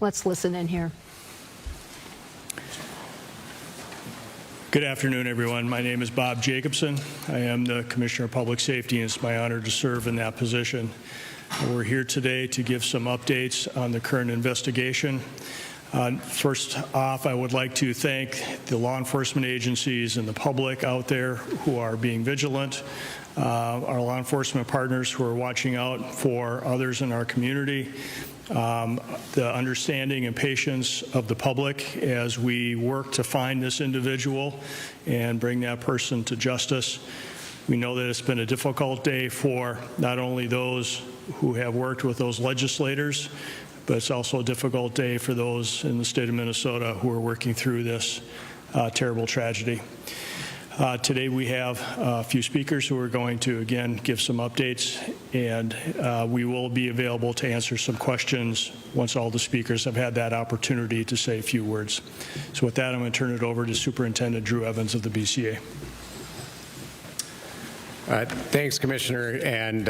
Let's listen in here. Good afternoon, everyone. My name is Bob Jacobson. I am the Commissioner of Public Safety, and it's my honor to serve in that position. We're here today to give some updates on the current investigation. First off, I would like to thank the law enforcement agencies and the public out there who are being vigilant, our law enforcement partners who are watching out for others in our community, the understanding and patience of the public as we work to find this individual and bring that person to justice. We know that it's been a difficult day for not only those who have worked with those legislators, but it's also a difficult day for those in the state of Minnesota who are working through this terrible tragedy. Today we have a few speakers who are going to, again, give some updates, and we will be available to answer some questions once all the speakers have had that opportunity to say a few words. So with that, I'm going to turn it over to Superintendent Drew Evans of the BCA. Thanks, Commissioner. And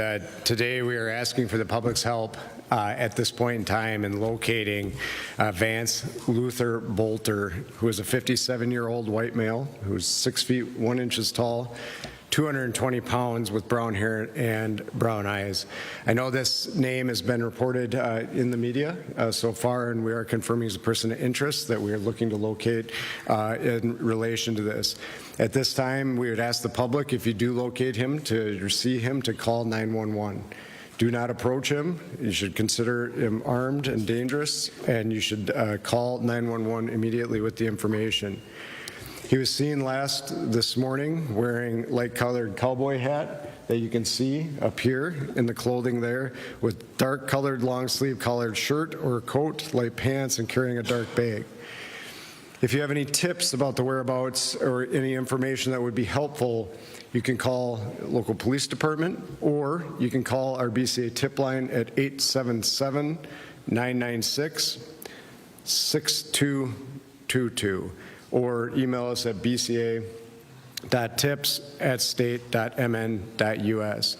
today we are asking for the public's help at this point in time in locating Vance Boelter, who is a 57-year-old white male who's 6 feet 1 inch tall, 220 pounds, with brown hair and brown eyes. I know this name has been reported in the media so far, and we are confirming he's a person of interest that we are looking to locate in relation to this. At this time, we would ask the public, if you do locate him or see him, to call 911. Do not approach him. You should consider him armed and dangerous, and you should call 911 immediately with the information. He was seen last this morning wearing light-colored cowboy hat that you can see up here in the clothing there, with dark-colored long-sleeve collared shirt or coat, light pants, and carrying a dark bag. If you have any tips about the whereabouts or any information that would be helpful, you can call local police department, or you can call our BCA tip line at 877-996-6222, or email us at bca.tips@state.mn.us.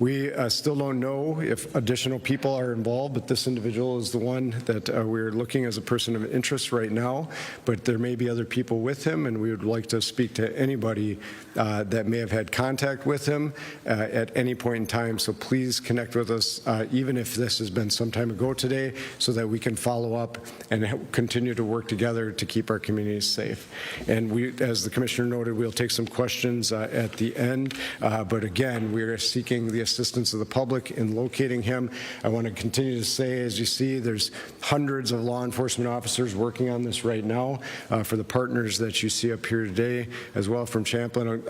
We still don't know if additional people are involved, but this individual is the one that we're looking as a person of interest right now. But there may be other people with him, and we would like to speak to anybody that may have had contact with him at any point in time. So please connect with us, even if this has been some time ago today, so that we can follow up and continue to work together to keep our communities safe. And we, as the Commissioner noted, we'll take some questions at the end. But again, we are seeking the assistance of the public in locating him. I want to continue to say, as you see, there's hundreds of law enforcement officers working on this right now for the partners that you see up here today, as well from Champlin,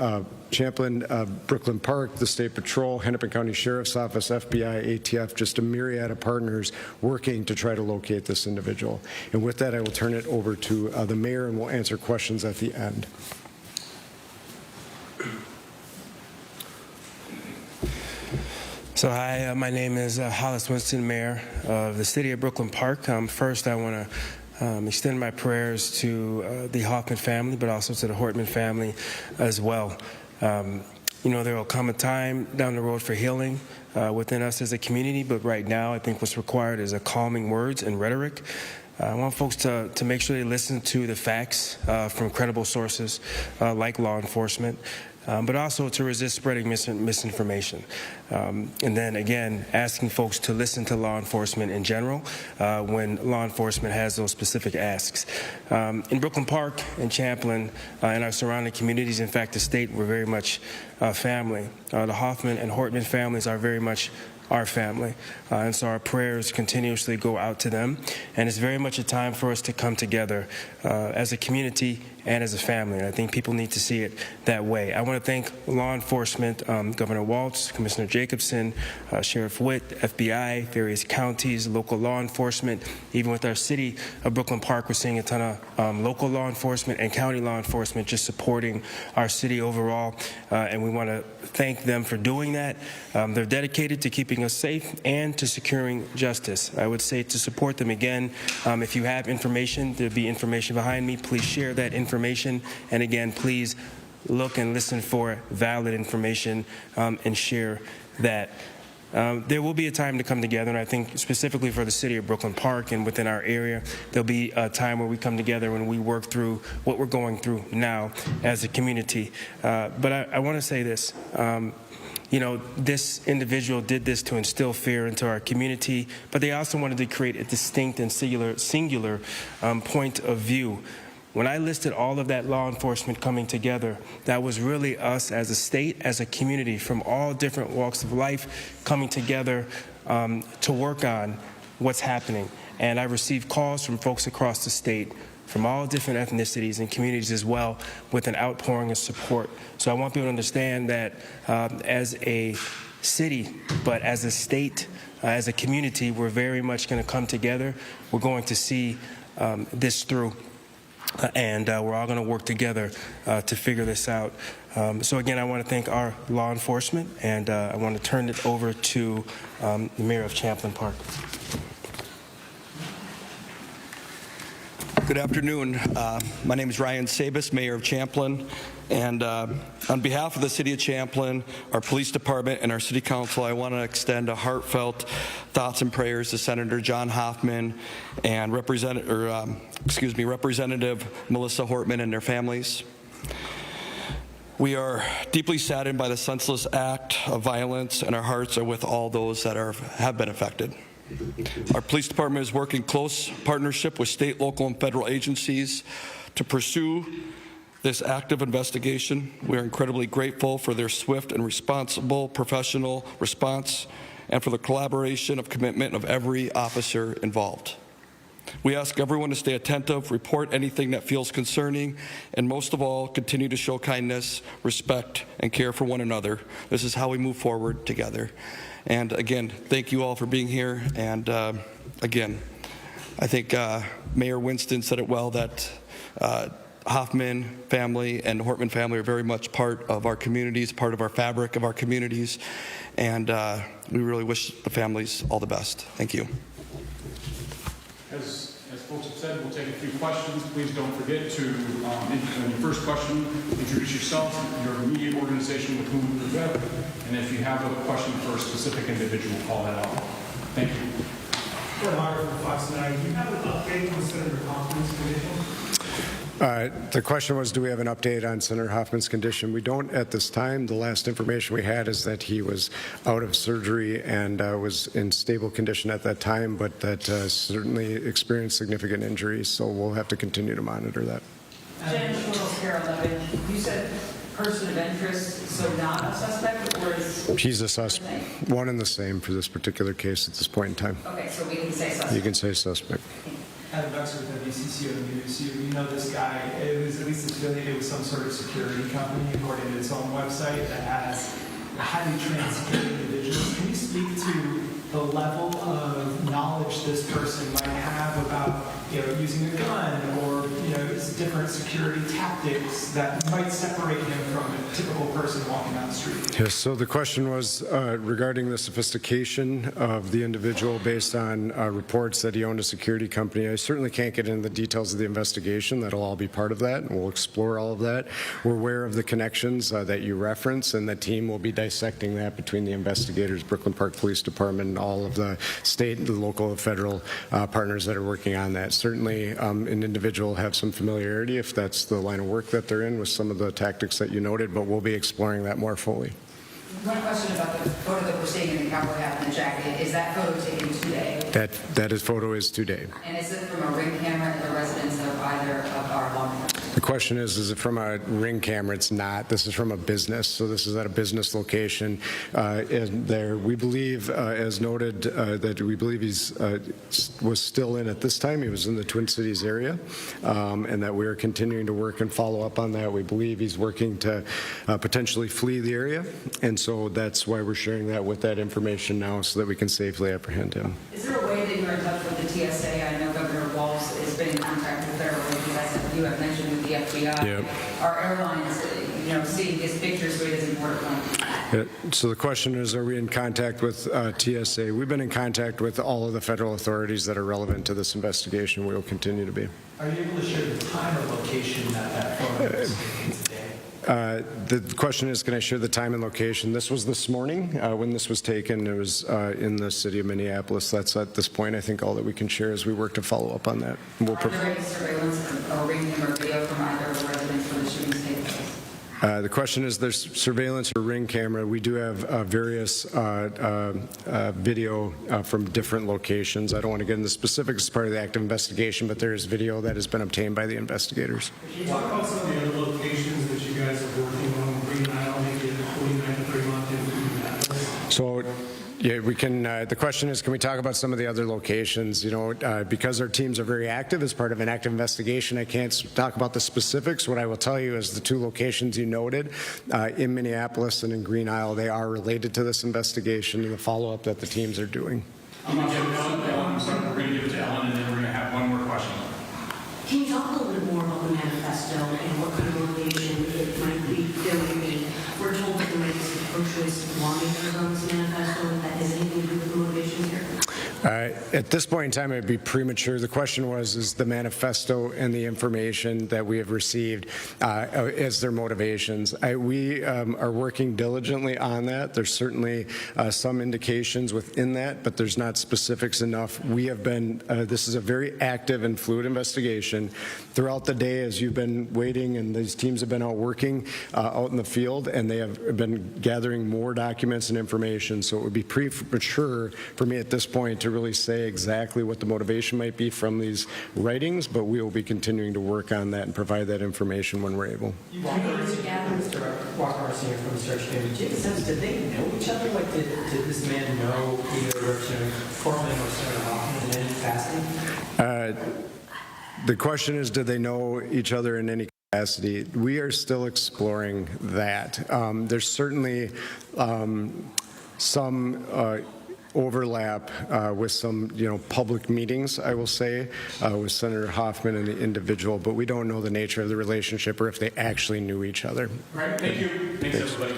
Brooklyn Park, the State Patrol, Hennepin County Sheriff's Office, FBI, ATF, just a myriad of partners working to try to locate this individual. And with that, I will turn it over to the mayor, and we'll answer questions at the end. So hi, my name is Hollis Winston, Mayor of the City of Brooklyn Park. First, I want to extend my prayers to the Hoffman family, but also to the Hortman family as well. You know, there will come a time down the road for healing within us as a community, but right now I think what's required is a calming words and rhetoric. I want folks to make sure they listen to the facts from credible sources like law enforcement, but also to resist spreading misinformation. And then again, asking folks to listen to law enforcement in general when law enforcement has those specific asks. In Brooklyn Park and Champlin and our surrounding communities, in fact, the state, we're very much family. The Hoffman and Hortman families are very much our family, and so our prayers continuously go out to them, and it's very much a time for us to come together as a community and as a family, and I think people need to see it that way. I want to thank law enforcement, Governor Walz, Commissioner Jacobson, Sheriff Witt, FBI, various counties, local law enforcement. Even with our city of Brooklyn Park, we're seeing a ton of local law enforcement and county law enforcement just supporting our city overall, and we want to thank them for doing that. They're dedicated to keeping us safe and to securing justice. I would say to support them again, if you have information, there'll be information behind me. Please share that information. And again, please look and listen for valid information and share that. There will be a time to come together, and I think specifically for the city of Brooklyn Park and within our area, there'll be a time where we come together and we work through what we're going through now as a community. But I want to say this. This individual did this to instill fear into our community, but they also wanted to create a distinct and singular point of view. When I listed all of that law enforcement coming together, that was really us as a state, as a community, from all different walks of life, coming together to work on what's happening. And I received calls from folks across the state, from all different ethnicities and communities as well, with an outpouring of support. So I want people to understand that as a city, but as a state, as a community, we're very much going to come together. We're going to see this through. And we're all going to work together to figure this out. So again, I want to thank our law enforcement, and I want to turn it over to the Mayor of Champlin Park. Good afternoon. My name is Ryan Sabis, Mayor of Champlin, and on behalf of the City of Champlin, our Police Department, and our City Council, I want to extend a heartfelt thoughts and prayers to Senator John Hoffman and Representative Melissa Hortman and their families. We are deeply saddened by the senseless act of violence, and our hearts are with all those that have been affected. Our police department is working close partnership with state, local, and federal agencies to pursue this active investigation. We are incredibly grateful for their swift and responsible professional response and for the collaboration of commitment of every officer involved. We ask everyone to stay attentive, report anything that feels concerning, and most of all, continue to show kindness, respect, and care for one another. This is how we move forward together. And again, thank you all for being here. And again, I think Mayor Winston said it well that Hoffman family and Hortman family are very much part of our communities, part of our fabric of our communities. And we really wish the families all the best. Thank you. As folks have said, we'll take a few questions. Please don't forget to, on your first question, introduce yourself, your immediate organization with whom you're with, and if you have a question for a specific individual, call that out. Thank you. From Fox 9, do you have an update on Senator Hoffman's condition? The question was, do we have an update on Senator Hoffman's condition? We don't at this time. The last information we had is that he was out of surgery and was in stable condition at that time, but that certainly experienced significant injuries, so we'll have to continue to monitor that. Jen Schwartz, Care 11, you said person of interest, so not a suspect, or is... He's a suspect, one and the same for this particular case at this point in time. Okay, so we can say suspect. You can say suspect. Adam Duxter with WCCO News. You know this guy, it was at least affiliated with some sort of security company, according to his own website, that has highly trained security individuals. Can you speak to the level of knowledge this person might have about, using a gun or, different security tactics that might separate him from a typical person walking down the street? Yes, so the question was regarding the sophistication of the individual based on reports that he owned a security company. I certainly can't get into the details of the investigation. That'll all be part of that, and we'll explore all of that. We're aware of the connections that you reference, and the team will be dissecting that between the investigators, Brooklyn Park Police Department, and all of the state, the local, and federal partners that are working on that. Certainly, an individual will have some familiarity if that's the line of work that they're in with some of the tactics that you noted, but we'll be exploring that more fully. One question about the photo that we're seeing in the cowboy hat and the jacket. Is that photo taken today? That photo is today. And is it from a ring camera at the residence of either of our lawmakers? The question is it from a ring camera? It's not. This is from a business, so this is at a business location. And there, we believe, as noted, that we believe he's was still in at this time. He was in the Twin Cities area, and that we are continuing to work and follow up on that. We believe he's working to potentially flee the area, and so that's why we're sharing that with that information now, so that we can safely apprehend him. Is there a way that you're in touch with the TSA? I know Governor Walz has been in contact with federal agencies. You have mentioned with the FBI. Yep. Are airlines, seeing his pictures so he doesn't board a plane? So the question is, are we in contact with TSA? We've been in contact with all of the federal authorities that are relevant to this investigation. We will continue to be. Are you able to share the time or location that photo was taken today? The question is, can I share the time and location? This was this morning when this was taken. It was in the city of Minneapolis. That's at this point, I think, all that we can share as we work to follow up on that. Are there any surveillance or ring camera video from either of the residents where the shootings take place? The question is, there's surveillance or ring camera. We do have various video from different locations. I don't want to get into specifics as part of the active investigation, but there is video that has been obtained by the investigators. Can you talk about some of the other locations that you guys are working on, Green Isle, maybe in the 49 to 30 month in? So, yeah, we can. The question is, can we talk about some of the other locations? You know, because our teams are very active as part of an active investigation, I can't talk about the specifics. What I will tell you is the two locations you noted in Minneapolis and in Green Isle, they are related to this investigation and the follow-up that the teams are doing. I'm going to give it to Ellen, and then we're going to have one more question. Can you talk a little bit more about the manifesto and what kind of motivation it might be? We're told that there might be some pro-choice lawmakers on this manifesto. If that has anything to do with the motivation here? At this point in time, it would be premature. The question was, is the manifesto and the information that we have received as their motivations. We are working diligently on that. There's certainly some indications within that, but there's not specifics enough. We have been, this is a very active and fluid investigation. Throughout the day, as you've been waiting, and these teams have been out working out in the field, and they have been gathering more documents and information, so it would be premature for me at this point to really say exactly what the motivation might be from these writings, but we will be continuing to work on that and provide that information when we're able. You Walker, Senior from the search team. Jacobson, did they know each other? Like, did this man know either Hortman or Senator Hoffman in any capacity? The question is, did they know each other in any capacity? We are still exploring that. There's certainly some overlap with some, public meetings, I will say, with Senator Hoffman and the individual, but we don't know the nature of the relationship or if they actually knew each other. All right, thank you. Thanks, everybody.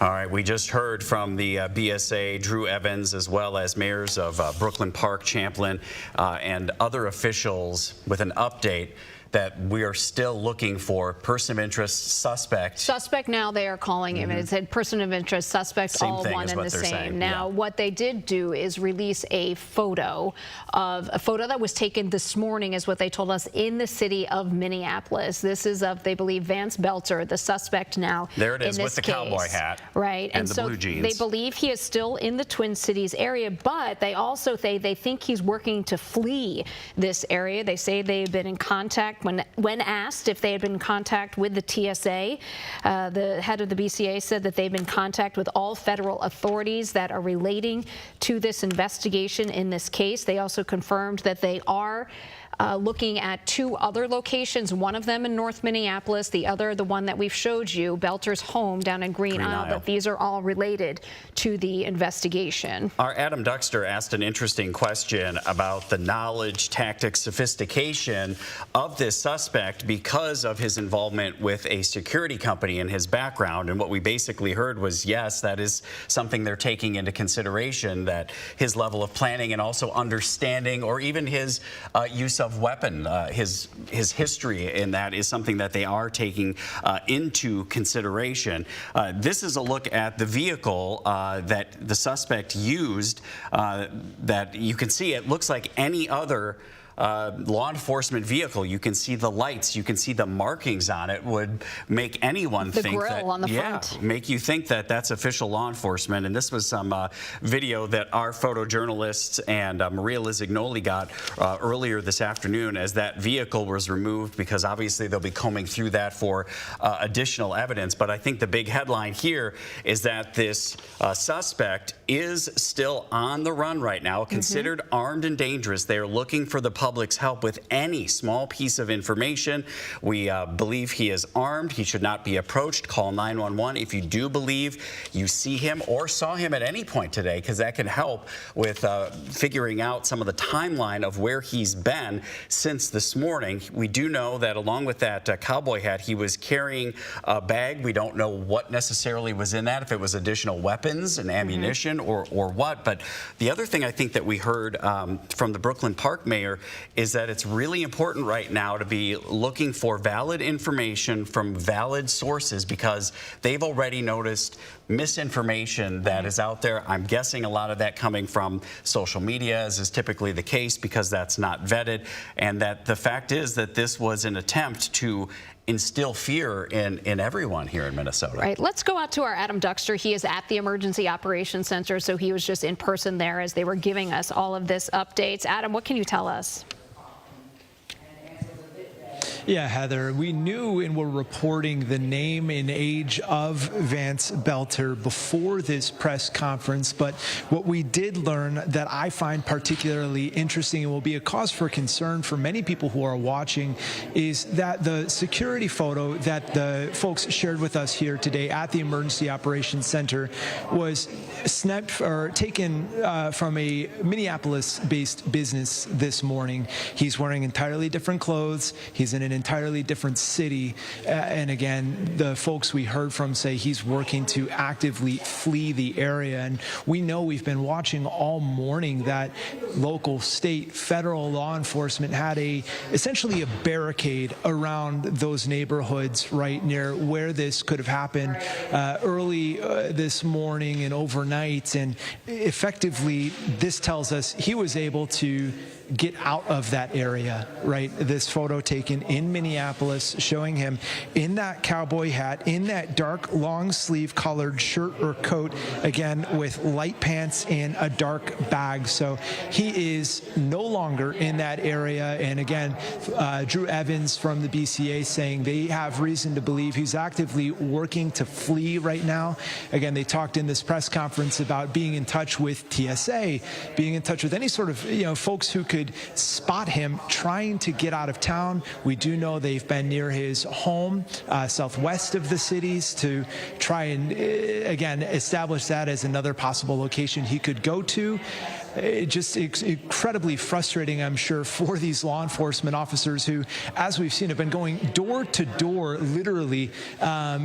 All right, we just heard from the BSA, Drew Evans, as well as mayors of Brooklyn Park, Champlin, and other officials with an update that we are still looking for person of interest, suspect. Suspect now they are calling him. It said person of interest, suspect, Same all thing one is and what the they're same. saying, Now, yeah. what they did do is release a photo that was taken this morning, is what they told us, in the city of Minneapolis. This is of, they believe, Vance Boelter, the suspect now. There it is, in with this the cowboy case. hat, right? and the so blue jeans. They believe he is still in the Twin Cities area, but they also they think he's working to flee this area. They say they've been in contact when asked if they had been in contact with the TSA. The head of the BCA said that they've been in contact with all federal authorities that are relating to this investigation in this case. They also confirmed that they are looking at two other locations, one of them in North Minneapolis, the other, the one that we've showed you, Belter's home down in Green Isle, but these are all related to the investigation. Our Adam Duxter asked an interesting question about the knowledge, tactics, sophistication of this suspect because of his involvement with a security company and his background. And what we basically heard was, yes, that is something they're taking into consideration, that his level of planning and also understanding, or even his use of weapon, his history in that is something that they are taking into consideration. This is a look at the vehicle that the suspect used. That you can see it looks like any other law enforcement vehicle. You can see the lights, you can see the markings on it, would make anyone think grill that, on the front. make you think that that's official law enforcement. And this was some video that our photojournalists and Maria Lizignoli got earlier this afternoon as that vehicle was removed, because obviously they'll be combing through that for additional evidence. But I think the big headline here is that this suspect is still on the run right now, considered armed and dangerous. They are looking for the public's help with any small piece of information. We believe he is armed. He should not be approached. Call 911 if you do believe you see him or saw him at any point today, because that can help with figuring out some of the timeline of where he's been since this morning. We do know that along with that cowboy hat, he was carrying a bag. We don't know what necessarily was in that, if it was additional weapons and ammunition or what. But the other thing I think that we heard from the Brooklyn Park mayor is that it's really important right now to be looking for valid information from valid sources, because they've already noticed misinformation that is out there. I'm guessing a lot of that coming from social media, as is typically the case, because that's not vetted, and that the fact is that this was an attempt to instill fear in everyone here in Minnesota. Right. Let's go out to our Adam Duxter. He is at the Emergency Operations Center, so he was just in person there as they were giving us all of this updates. Adam, what can you tell us? Yeah, Heather, we knew and were reporting the name and age of Vance Boelter before this press conference, but what we did learn that I find particularly interesting and will be a cause for concern for many people who are watching is that the security photo that the folks shared with us here today at the Emergency Operations Center was snapped or taken from a Minneapolis-based business this morning. He's wearing entirely different clothes. He's in an entirely different city. And again, the folks we heard from say he's working to actively flee the area. And we know, we've been watching all morning, that local, state, federal law enforcement had essentially a barricade around those neighborhoods right near where this could have happened early this morning and overnight. And effectively, this tells us he was able to get out of that area, right? This photo taken in Minneapolis showing him in that cowboy hat, in that dark long sleeve colored shirt or coat, again with light pants and a dark bag. So he is no longer in that area. And again, Drew Evans from the BCA saying they have reason to believe he's actively working to flee right now. Again, they talked in this press conference about being in touch with TSA, being in touch with any sort of, folks who could spot him trying to get out of town. We do know they've been near his home, southwest of the cities, to try and, again, establish that as another possible location he could go to. Just incredibly frustrating, I'm sure, for these law enforcement officers who, as we've seen, have been going door to door, literally,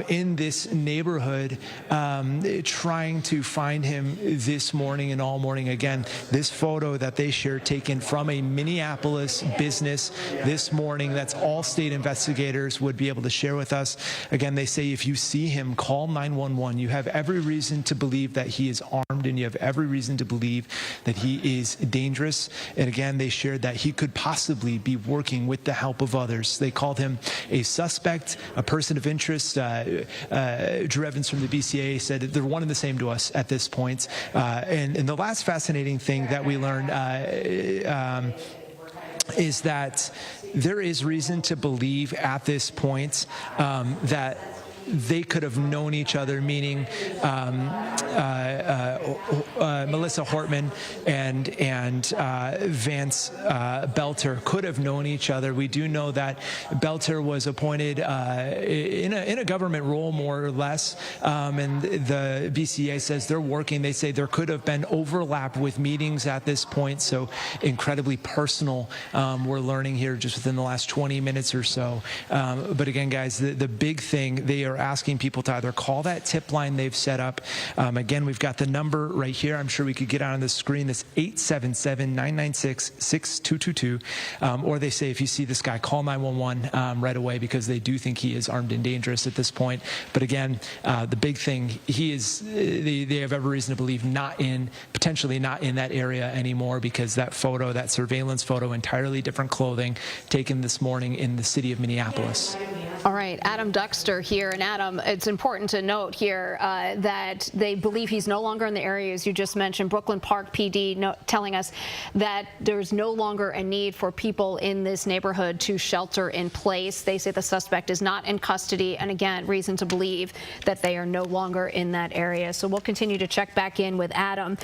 in this neighborhood, trying to find him this morning and all morning. Again, this photo that they shared, taken from a Minneapolis business this morning, that's all state investigators would be able to share with us. Again, they say if you see him, call 911. You have every reason to believe that he is armed, and you have every reason to believe that he is dangerous. And again, they shared that he could possibly be working with the help of others. They called him a suspect, a person of interest. Drew Evans from the BCA said they're one and the same to us at this point. And the last fascinating thing that we learned is that there is reason to believe at this point that they could have known each other, meaning Melissa Hortman and Vance Boelter could have known each other. We do know that Boelter was appointed in a government role, more or less, and the BCA says they're working. They say there could have been overlap with meetings at this point, so incredibly personal, we're learning here just within the last 20 minutes or so. But again, guys, the big thing, they are asking people to either call that tip line they've set up. Again, we've got the number right here. I'm sure we could get on the screen. That's 877-996-6222. Or they say if you see this guy, call 911 right away, because they do think he is armed and dangerous at this point. But again, the big thing, he is, they have every reason to believe potentially not in that area anymore, because that photo, that surveillance photo, entirely different clothing, taken this morning in the city of Minneapolis. All right, Adam Duxter here. And Adam, it's important to note here that they believe he's no longer in the area, as you just mentioned. Brooklyn Park PD telling us that there's no longer a need for people in this neighborhood to shelter in place. They say the suspect is not in custody, and again, reason to believe that they are no longer in that area. So we'll continue to check back in with Adam.